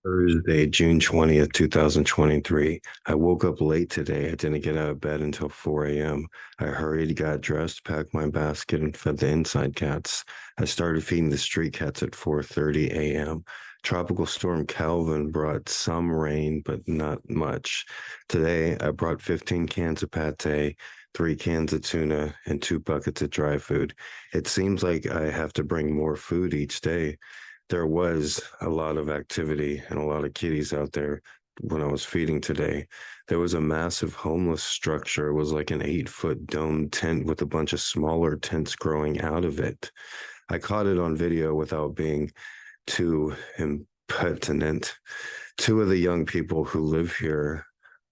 Thursday, June 20th, 2023. I woke up late today. I didn't get out of bed until 4 a.m. I hurried, got dressed, packed my basket, and fed the inside cats. I started feeding the street cats at 4:30 a.m. Tropical storm Calvin brought some rain, but not much. Today, I brought 15 cans of pate, 3 cans of tuna, and 2 buckets of dry food. It seems like I have to bring more food each day. There was a lot of activity and a lot of kitties out there when I was feeding today. There was a massive homeless structure. It was like an 8-foot dome tent with a bunch of smaller tents growing out of it. I caught it on video without being too impertinent. Two of the young people who live here,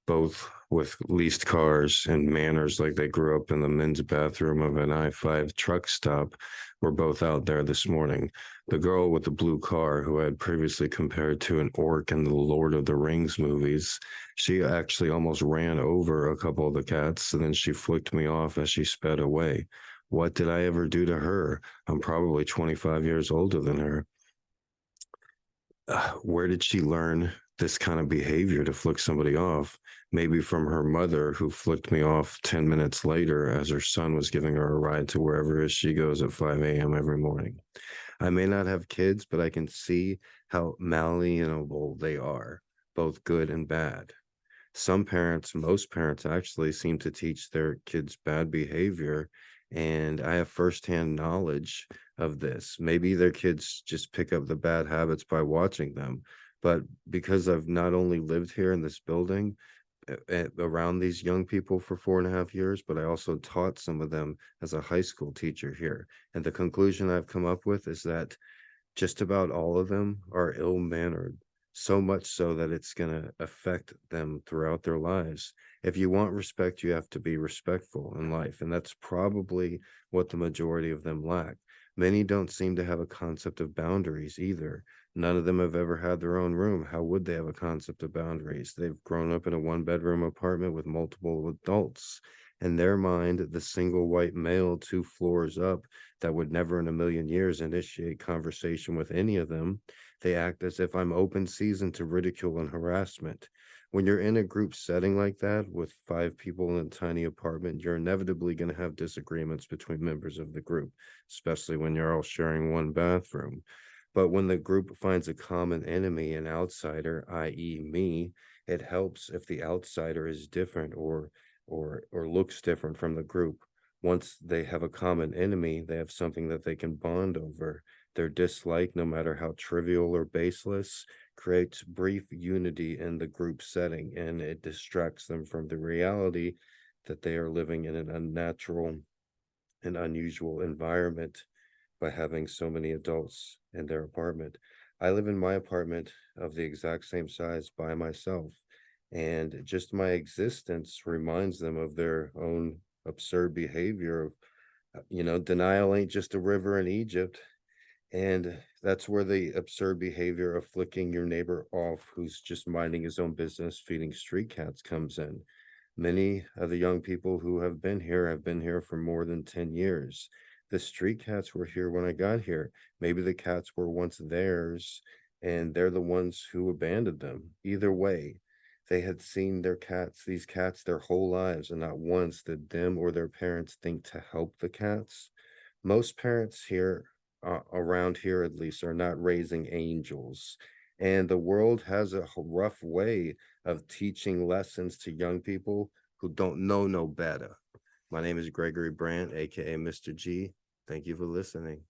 both with leased cars and manners like they grew up in the men's bathroom of an I-5 truck stop, were both out there this morning. The girl with the blue car, who I had previously compared to an orc in the Lord of the Rings movies, she actually almost ran over a couple of the cats, and then she flicked me off as she sped away. What did I ever do to her? I'm probably 25 years older than her. Where did she learn this kind of behavior to flick somebody off? Maybe from her mother, who flicked me off 10 minutes later as her son was giving her a ride to wherever she goes at 5 a.m. every morning. I may not have kids, but I can see how malleable they are, both good and bad. Some parents, most parents actually seem to teach their kids bad behavior. And I have firsthand knowledge of this. Maybe their kids just pick up the bad habits by watching them. But because I've not only lived here in this building around these young people for 4.5 years, but I also taught some of them as a high school teacher here. And the conclusion I've come up with is that just about all of them are ill-mannered, so much so that it's going to affect them throughout their lives. If you want respect, you have to be respectful in life, and that's probably what the majority of them lack. Many don't seem to have a concept of boundaries either. None of them have ever had their own room. How would they have a concept of boundaries? They've grown up in a one-bedroom apartment with multiple adults. In their mind, the single white male 2 floors up that would never in a million years initiate conversation with any of them. They act as if I'm open season to ridicule and harassment. When you're in a group setting like that with 5 people in a tiny apartment, you're inevitably going to have disagreements between members of the group, especially when you're all sharing one bathroom. But when the group finds a common enemy, an outsider, i.e., me, it helps if the outsider is different or looks different from the group. Once they have a common enemy, they have something that they can bond over. Their dislike, no matter how trivial or baseless, creates brief unity in the group setting, and it distracts them from the reality that they are living in an unnatural and unusual environment by having so many adults in their apartment. I live in my apartment of the exact same size by myself, and just my existence reminds them of their own absurd behavior of, denial ain't just a river in Egypt. And that's where the absurd behavior of flicking your neighbor off who's just minding his own business, feeding street cats, comes in. Many of the young people who have been here for more than 10 years. The street cats were here when I got here. Maybe the cats were once theirs and they're the ones who abandoned them. Either way, they had seen these cats, their whole lives, and not once did them or their parents think to help the cats. Most parents here, around here at least, are not raising angels. And the world has a rough way of teaching lessons to young people who don't know no better. My name is Gregory Brandt, aka Mr. G. Thank you for listening.